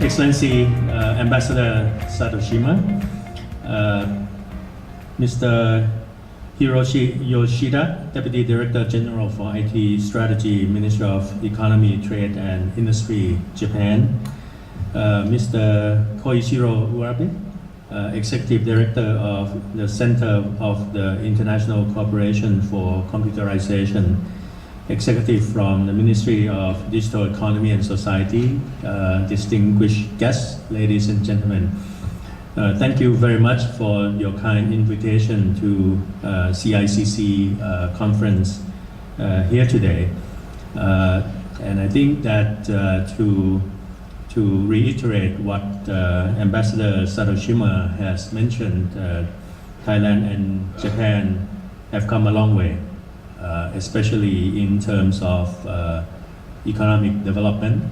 Excellency Ambassador Satoshima, Mr. Hiroshi Yoshida, Deputy Director General for IT Strategy, Ministry of Economy, Trade and Industry, Japan, Mr. Koichiro Urabe, Executive Director of the Center of the International Cooperation for Computerization, Executive from the Ministry of Digital Economy and Society, distinguished guests, ladies and gentlemen. Thank you very much for your kind invitation to CICC conference here today. And I think that to reiterate what Ambassador Satoshima has mentioned, Thailand and Japan have come a long way, especially in terms of economic development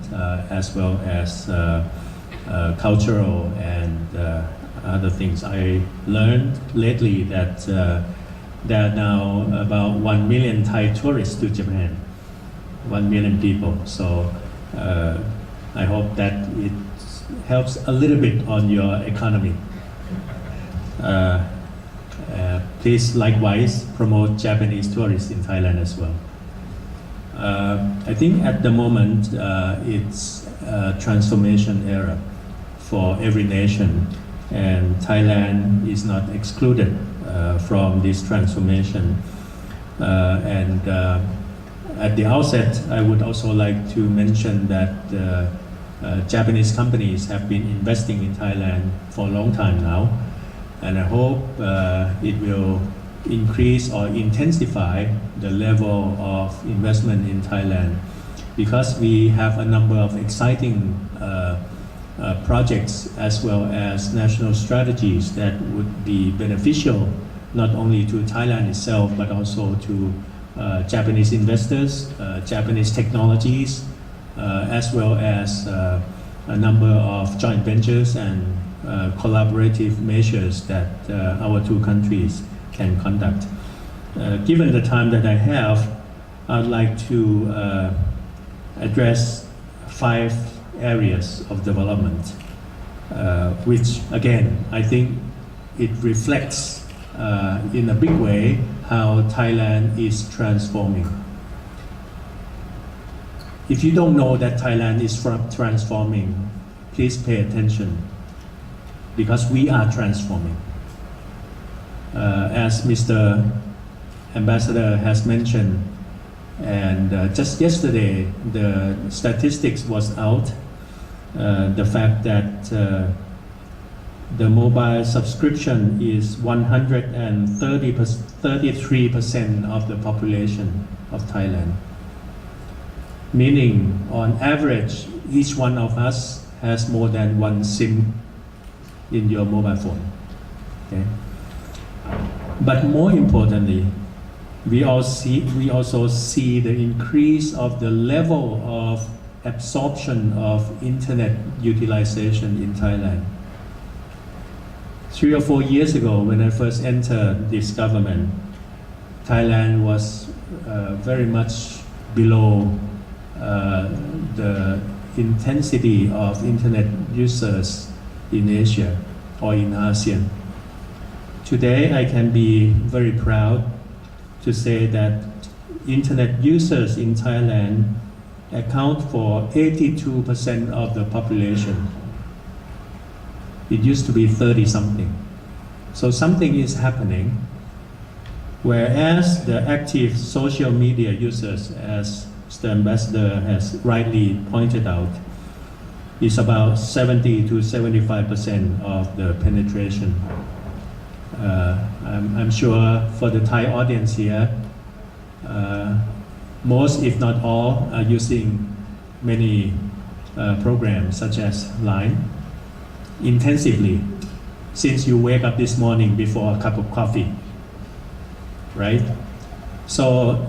as well as cultural and other things. I learned lately that there are now about 1 million Thai tourists to Japan, 1 million people. So I hope that it helps a little bit on your economy. Please likewise promote Japanese tourists in Thailand as well. I think at the moment it's a transformation era for every nation, and Thailand is not excluded from this transformation. And at the outset, I would also like to mention that Japanese companies have been investing in Thailand for a long time now, and I hope it will increase or intensify the level of investment in Thailand, because we have a number of exciting projects as well as national strategies that would be beneficial not only to Thailand itself but also to Japanese investors, Japanese technologies, as well as a number of joint ventures and collaborative measures that our two countries can conduct. Given the time that I have, I'd like to address 5 areas of development, which again, I think it reflects in a big way how Thailand is transforming. If you don't know that Thailand is transforming, please pay attention, because we are transforming. As Mr. Ambassador has mentioned, and just yesterday the statistics was out, the fact that the mobile subscription is 133% of the population of Thailand. Meaning, on average, each one of us has more than one SIM in your mobile phone. Okay? But more importantly, we also see the increase of the level of absorption of internet utilization in Thailand. 3 or 4 years ago, when I first entered this government, Thailand was very much below the intensity of internet users in Asia or in ASEAN. Today, I can be very proud to say that internet users in Thailand account for 82% of the population. It used to be 30-something. So something is happening, whereas the active social media users, as the ambassador has rightly pointed out, is about 70 to 75% of the penetration. I'm sure for the Thai audience here, most if not all are using many programs such as Line intensively since you wake up this morning before a cup of coffee, right? So,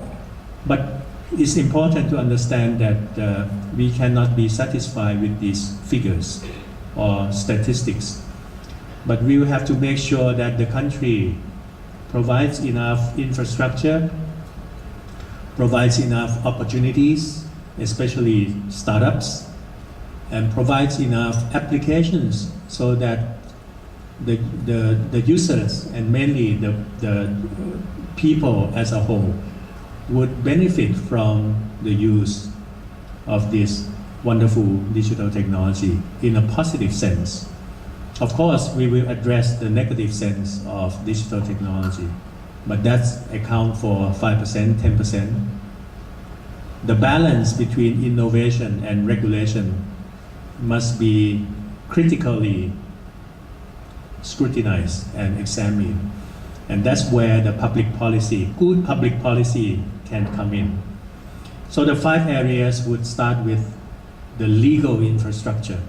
but it's important to understand that we cannot be satisfied with these figures or statistics, but we will have to make sure that the country provides enough infrastructure, provides enough opportunities, especially startups, and provides enough applications so that the users and mainly the people as a whole would benefit from the use of this wonderful digital technology in a positive sense. Of course, we will address the negative sense of digital technology, but that's account for 5%, 10%. The balance between innovation and regulation must be critically scrutinized and examined. And that's where the public policy, good public policy can come in. So the 5 areas would start with the legal infrastructure.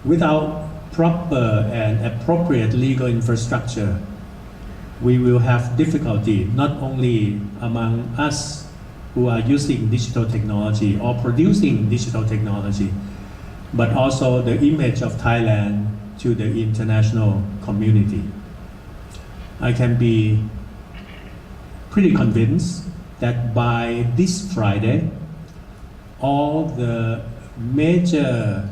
Without proper and appropriate legal infrastructure, we will have difficulty not only among us who are using digital technology or producing digital technology, but also the image of Thailand to the international community. I can be pretty convinced that by this Friday, all the major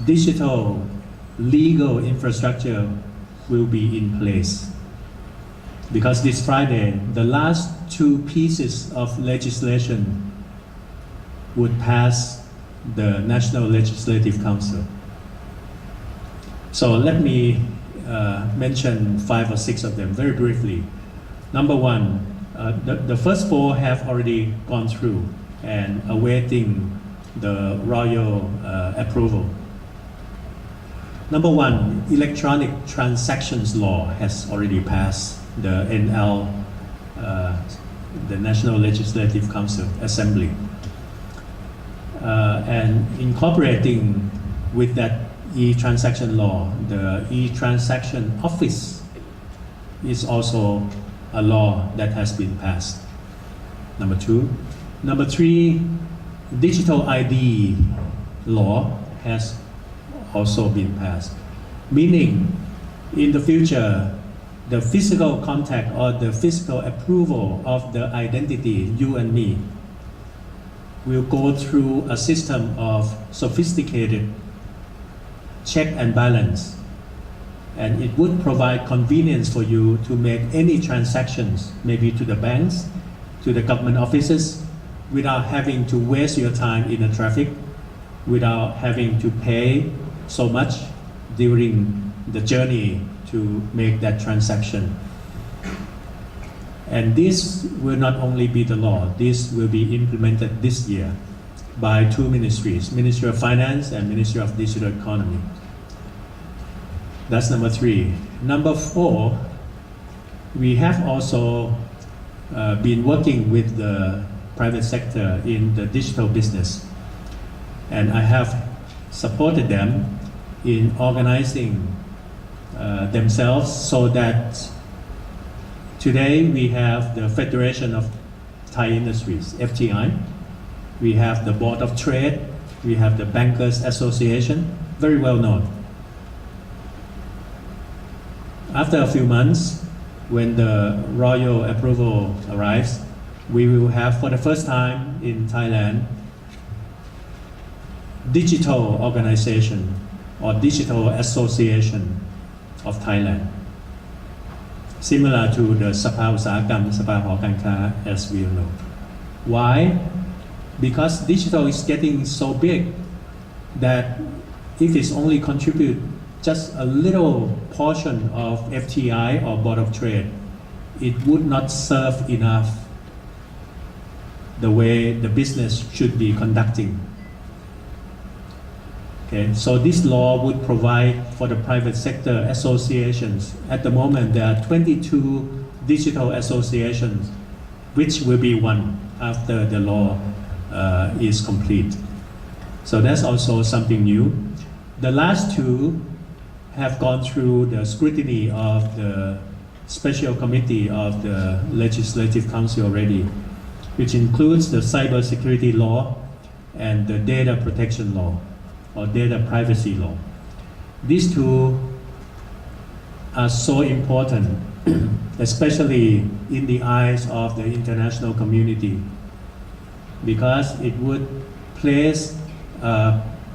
digital legal infrastructure will be in place. Because this Friday, the last 2 pieces of legislation would pass the National Legislative Council. So let me mention 5 or 6 of them very briefly. Number 1, the first 4 have already gone through and awaiting the royal approval. Number 1, electronic transactions law has already passed the NL, the National Legislative Council Assembly. And incorporating with that e-transaction law, the e-transaction office is also a law that has been passed. Number 2. Number 3, digital ID law has also been passed. Meaning, in the future, the physical contact or the physical approval of the identity, you and me, will go through a system of sophisticated check and balance. And it would provide convenience for you to make any transactions, maybe to the banks, to the government offices, without having to waste your time in the traffic, without having to pay so much during the journey to make that transaction. And this will not only be the law, this will be implemented this year by 2 ministries, Ministry of Finance and Ministry of Digital Economy. That's number 3. Number 4, we have also been working with the private sector in the digital business. And I have supported them in organizing themselves so that today we have the Federation of Thai Industries, FTI. We have the Board of Trade. We have the Bankers Association, very well known. After a few months, when the royal approval arrives, we will have for the first time in Thailand digital organization or digital association of Thailand, similar to the Sapa Usahakam, Sapa Hau Kan Kha, as we all know. Why? Because digital is getting so big that if it's only contribute just a little portion of FTI or Board of Trade, it would not serve enough the way the business should be conducting. Okay, so this law would provide for the private sector associations. At the moment, there are 22 digital associations, which will be one after the law is complete. So that's also something new. The last 2 have gone through the scrutiny of the special committee of the Legislative Council already, which includes the cyber security law and the data protection law or data privacy law. These 2 are so important, especially in the eyes of the international community, because it would place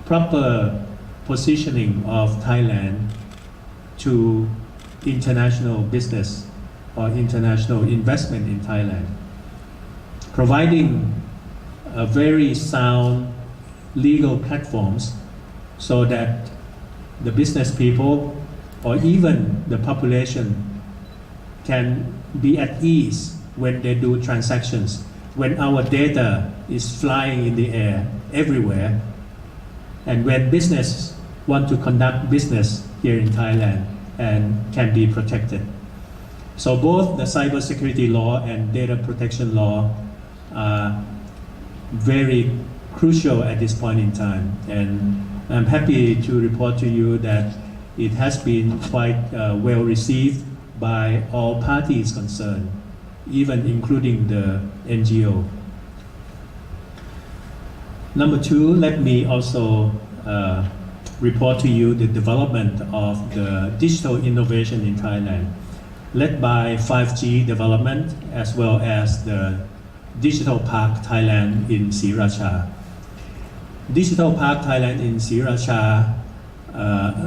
proper positioning of Thailand to international business or international investment in Thailand, providing a very sound legal platforms so that the business people or even the population can be at ease when they do transactions, when our data is flying in the air everywhere, and when business want to conduct business here in Thailand and can be protected. So both the cybersecurity law and data protection law are very crucial at this point in time, and I'm happy to report to you that it has been quite well received by all parties concerned, even including the NGO. Number two, let me also report to you the development of the digital innovation in Thailand, led by 5G development as well as the Digital Park Thailand in Sriracha. Digital Park Thailand in Sriracha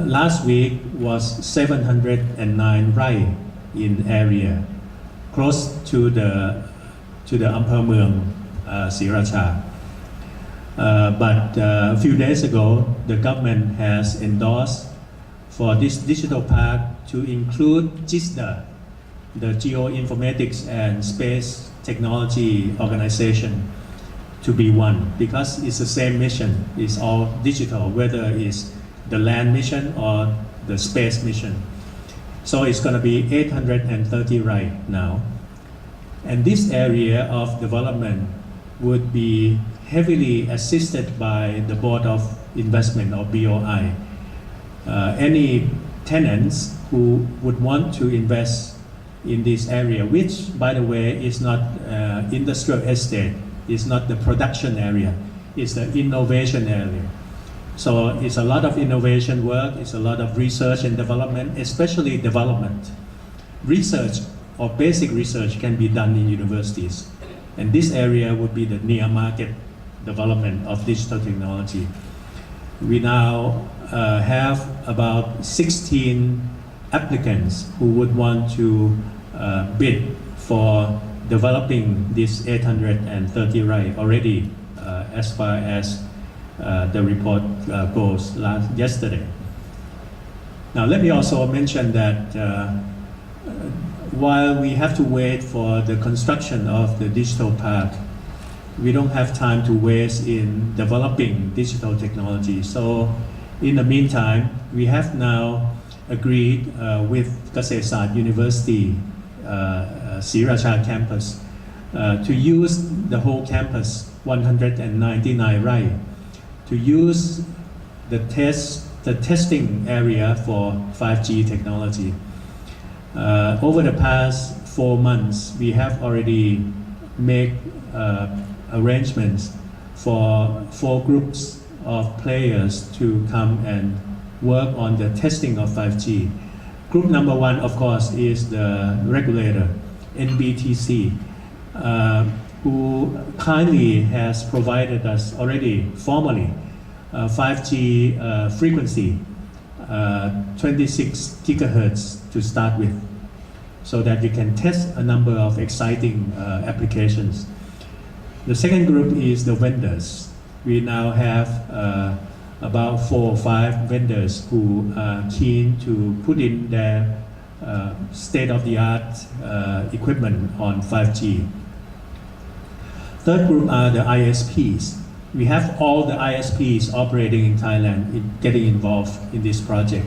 last week was 709 rai in area, close to the Ampere Mueang, Sriracha. But a few days ago, the government has endorsed for this digital park to include GISDA, the Geoinformatics and Space Technology Organization, to be one, because it's the same mission. It's all digital, whether it's the land mission or the space mission. So it's going to be 830 rai now. And this area of development would be heavily assisted by the Board of Investment or BOI. Any tenants who would want to invest in this area, which by the way is not industrial estate, is not the production area, it's the innovation area. So it's a lot of innovation work, it's a lot of research and development, especially development. Research or basic research can be done in universities. And this area would be the near market development of digital technology. We now have about 16 applicants who would want to bid for developing this 830 rai already as far as the report goes yesterday. Now let me also mention that while we have to wait for the construction of the digital park, we don't have time to waste in developing digital technology. So in the meantime, we have now agreed with Kasetsart University Sriracha campus to use the whole campus, 199 rai, to use the testing area for 5G technology. Over the past 4 months, we have already made arrangements for 4 groups of players to come and work on the testing of 5G. Group number 1, of course, is the regulator, NBTC, who kindly has provided us already formally 5G frequency, 26 gigahertz to start with, so that we can test a number of exciting applications. The second group is the vendors. We now have about 4 or 5 vendors who are keen to put in their state-of-the-art equipment on 5G. Third group are the ISPs. We have all the ISPs operating in Thailand getting involved in this project,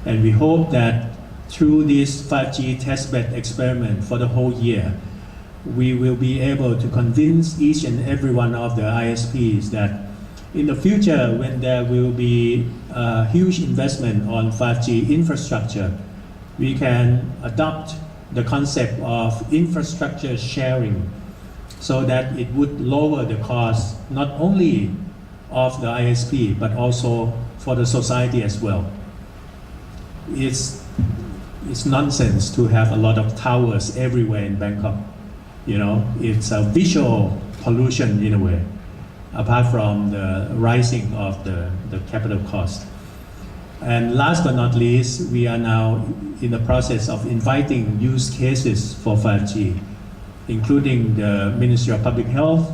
and we hope that through this 5G testbed experiment for the whole year, we will be able to convince each and every one of the ISPs that in the future, when there will be a huge investment on 5G infrastructure, we can adopt the concept of infrastructure sharing so that it would lower the cost not only of the ISP but also for the society as well. It's nonsense to have a lot of towers everywhere in Bangkok. You know, it's a visual pollution in a way. apart from the rising of the capital cost. And last but not least, we are now in the process of inviting use cases for 5G, including the Ministry of Public Health,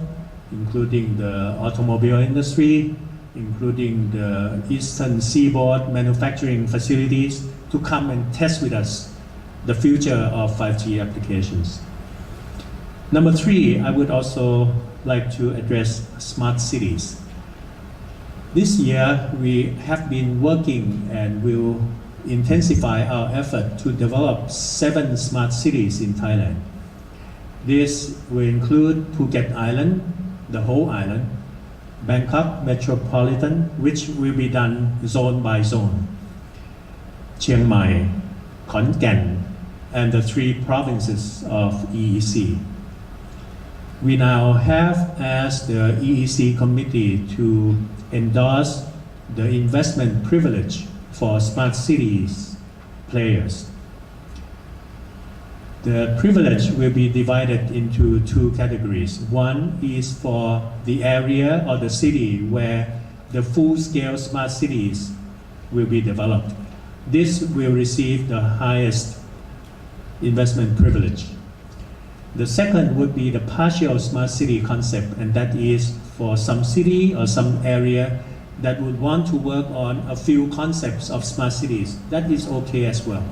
including the automobile industry, including the Eastern Seaboard manufacturing facilities to come and test with us the future of 5G applications. Number 3, I would also like to address smart cities. This year, we have been working and will intensify our effort to develop 7 smart cities in Thailand. This will include Phuket Island, the whole island, Bangkok Metropolitan, which will be done zone by zone, Chiang Mai, Khon Kaen, and the 3 provinces of EEC. We now have asked the EEC committee to endorse the investment privilege for smart cities players. The privilege will be divided into 2 categories. One is for the area or the city where the full-scale smart cities will be developed. This will receive the highest investment privilege. The second would be the partial smart city concept, and that is for some city or some area that would want to work on a few concepts of smart cities. That is okay as well.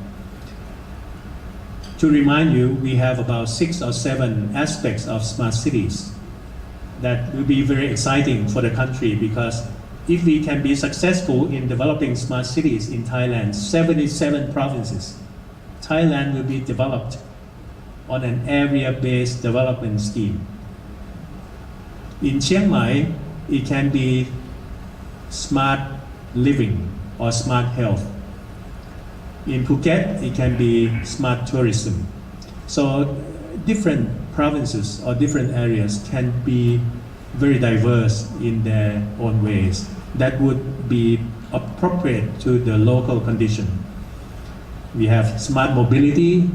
To remind you, we have about 6 or 7 aspects of smart cities that will be very exciting for the country, because if we can be successful in developing smart cities in Thailand, 77 provinces, Thailand will be developed on an area-based development scheme. In Chiang Mai, it can be smart living or smart health. In Phuket, it can be smart tourism. So different provinces or different areas can be very diverse in their own ways that would be appropriate to the local condition. We have smart mobility,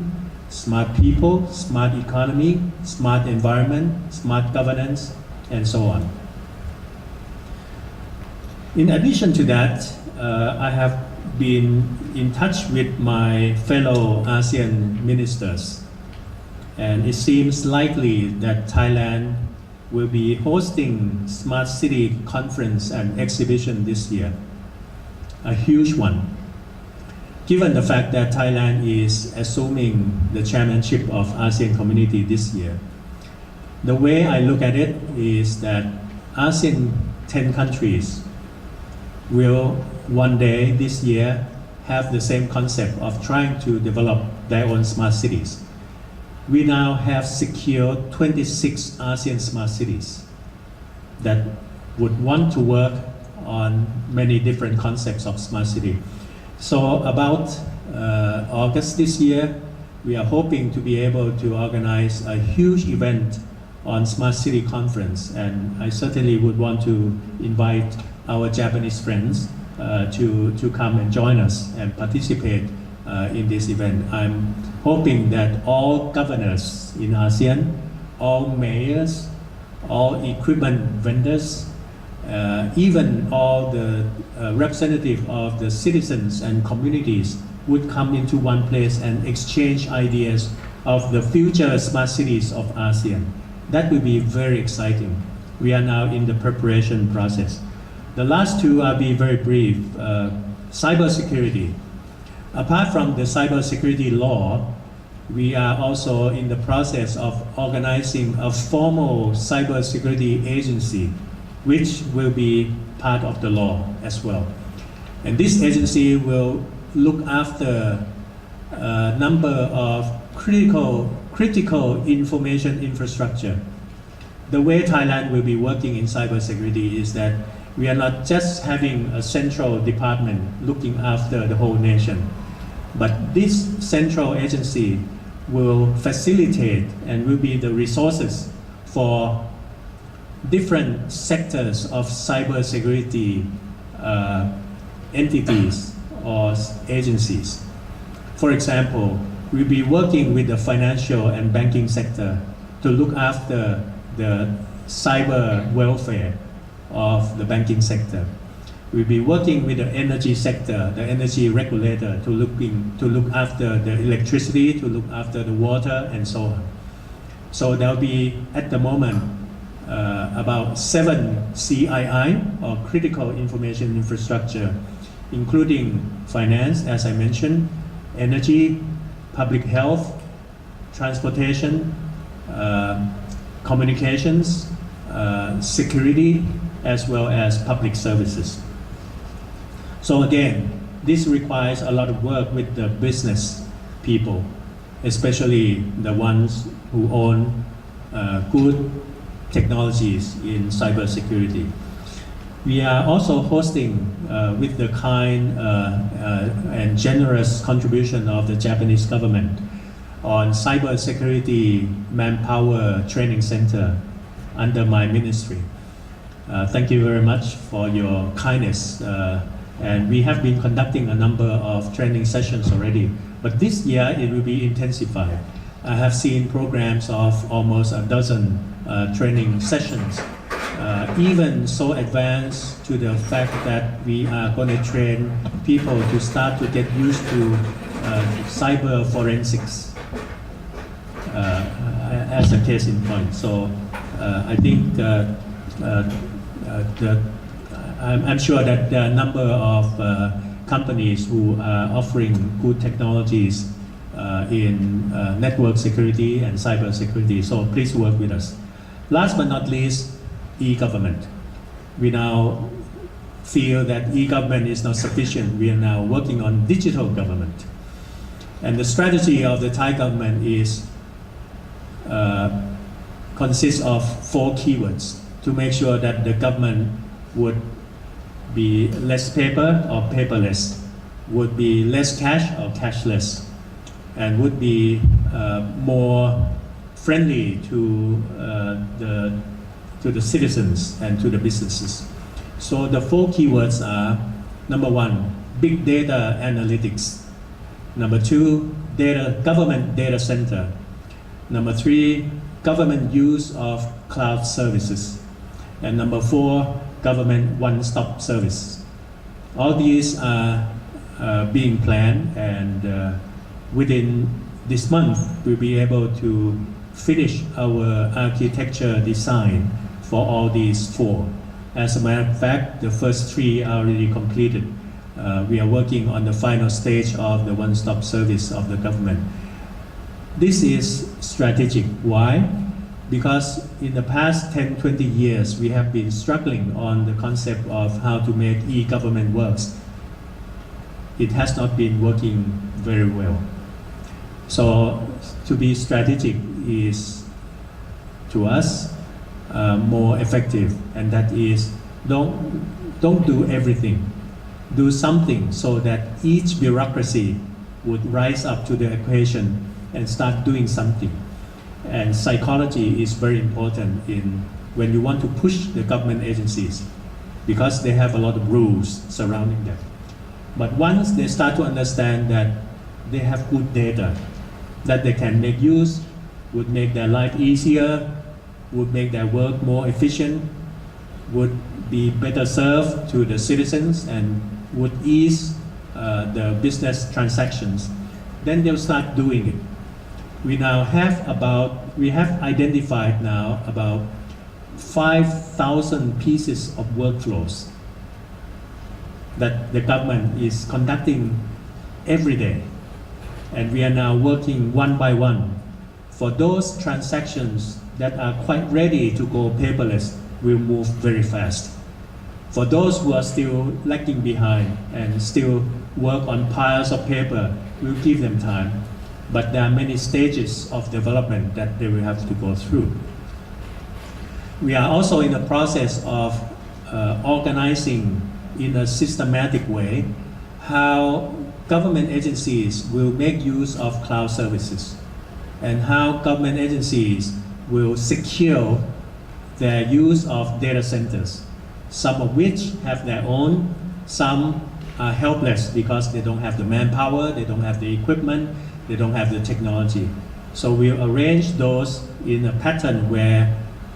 smart people, smart economy, smart environment, smart governance, and so on. In addition to that, I have been in touch with my fellow ASEAN ministers, and it seems likely that Thailand will be hosting Smart City Conference and exhibition this year, a huge one. Given the fact that Thailand is assuming the chairmanship of ASEAN community this year, the way I look at it is that ASEAN 10 countries will one day this year have the same concept of trying to develop their own smart cities. We now have secured 26 ASEAN smart cities that would want to work on many different concepts of smart city. So about August this year, we are hoping to be able to organize a huge event on Smart City Conference, and I certainly would want to invite our Japanese friends to come and join us and participate in this event. I'm hoping that all governors in ASEAN, all mayors, all equipment vendors, even all the representatives of the citizens and communities would come into one place and exchange ideas of the future smart cities of ASEAN. That will be very exciting. We are now in the preparation process. The last 2, I'll be very brief. Cybersecurity. Apart from the cybersecurity law, we are also in the process of organizing a formal cybersecurity agency, which will be part of the law as well. And this agency will look after a number of critical information infrastructure. The way Thailand will be working in cybersecurity is that we are not just having a central department looking after the whole nation, but this central agency will facilitate and will be the resources for different sectors of cybersecurity entities or agencies. For example, we'll be working with the financial and banking sector to look after the cyber welfare of the banking sector. We'll be working with the energy sector, the energy regulator, to look after the electricity, to look after the water, and so on. So there'll be, at the moment, about 7 CII, or critical information infrastructure, including finance, as I mentioned, energy, public health, transportation, communications, security, as well as public services. So again, this requires a lot of work with the business people, especially the ones who own good technologies in cybersecurity. We are also hosting, with the kind and generous contribution of the Japanese government, on cybersecurity manpower training center under my ministry. Thank you very much for your kindness. And we have been conducting a number of training sessions already, but this year it will be intensified. I have seen programs of almost a dozen training sessions, even so advanced to the fact that we are going to train people to start to get used to cyber forensics as a case in point. So I think I'm sure that there are a number of companies who are offering good technologies in network security and cyber security, so please work with us. Last but not least, e-government. We now feel that e-government is not sufficient. We are now working on digital government. And the strategy of the Thai government is consists of 4 keywords to make sure that the government would be less paper or paperless, would be less cash or cashless, and would be more friendly to the citizens and to the businesses. So the 4 keywords are: number 1, big data analytics; number 2, government data center; number 3, government use of cloud services; and number 4, government one-stop service. All these are being planned, and within this month we'll be able to finish our architecture design for all these 4. As a matter of fact, the first 3 are already completed. We are working on the final stage of the one-stop service of the government. This is strategic. Why? Because in the past 10-20 years, we have been struggling on the concept of how to make e-government works. It has not been working very well. So to be strategic is, to us, more effective, and that is don't do everything. Do something so that each bureaucracy would rise up to the equation and start doing something. And psychology is very important when you want to push the government agencies, because they have a lot of rules surrounding them. But once they start to understand that they have good data that they can make use, would make their life easier, would make their work more efficient, would be better served to the citizens, and would ease the business transactions, then they'll start doing it. We have identified now about 5,000 pieces of workflows that the government is conducting every day. And we are now working one by one. For those transactions that are quite ready to go paperless, we'll move very fast. For those who are still lagging behind and still work on piles of paper, we'll give them time. But there are many stages of development that they will have to go through. We are also in the process of organizing in a systematic way how government agencies will make use of cloud services, and how government agencies will secure their use of data centers, some of which have their own, some are helpless because they don't have the manpower, they don't have the equipment, they don't have the technology. So we'll arrange those in a pattern where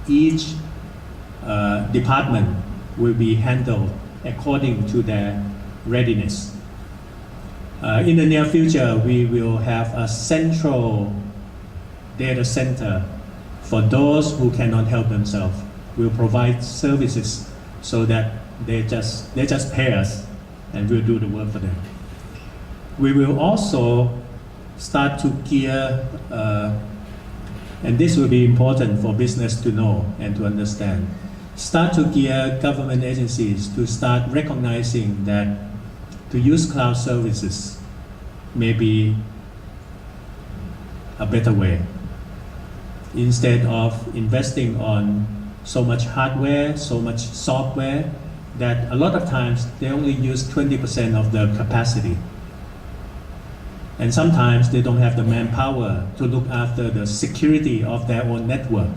each department will be handled according to their readiness. In the near future, we will have a central data center for those who cannot help themselves. We'll provide services so that they just pay us and we'll do the work for them. We will also start to gear, and this will be important for business to know and to understand, start to gear government agencies to start recognizing that to use cloud services may be a better way. Instead of investing on so much hardware, so much software, that a lot of times they only use 20% of the capacity. And sometimes they don't have the manpower to look after the security of their own network.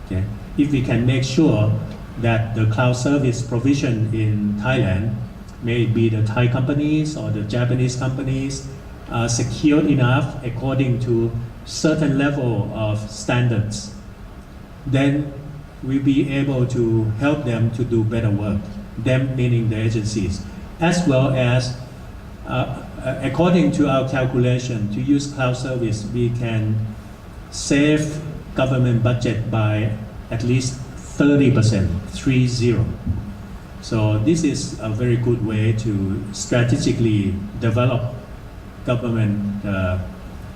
Okay? If we can make sure that the cloud service provision in Thailand, may it be the Thai companies or the Japanese companies, are secure enough according to certain level of standards, then we'll be able to help them to do better work, them meaning the agencies, as well as according to our calculation, to use cloud service, we can save government budget by at least 30%, 30. So this is a very good way to strategically develop government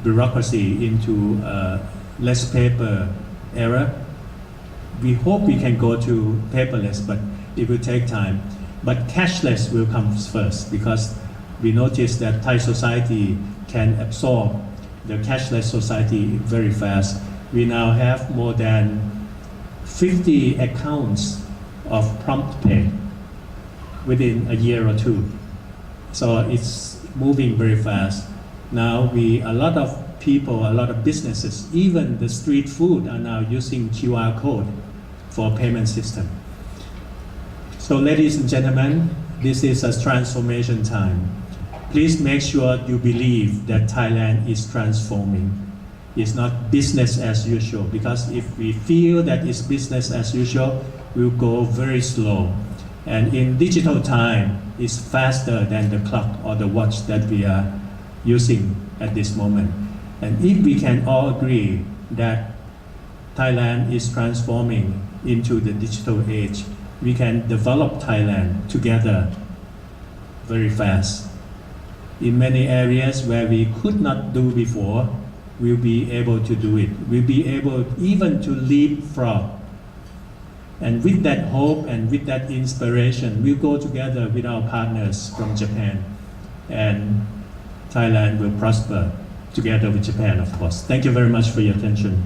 bureaucracy into less paper era. We hope we can go to paperless, but it will take time. But cashless will come first because we notice that Thai society can absorb the cashless society very fast. We now have more than 50 accounts of prompt pay within a year or two. So it's moving very fast. Now a lot of people, a lot of businesses, even the street food are now using QR code for payment system. So ladies and gentlemen, this is a transformation time. Please make sure you believe that Thailand is transforming. It's not business as usual, because if we feel that it's business as usual, we'll go very slow. And in digital time, it's faster than the clock or the watch that we are using at this moment. And if we can all agree that Thailand is transforming into the digital age, we can develop Thailand together very fast. In many areas where we could not do before, we'll be able to do it. We'll be able even to leapfrog. And with that hope and with that inspiration, we'll go together with our partners from Japan. And Thailand will prosper together with Japan, of course. Thank you very much for your attention.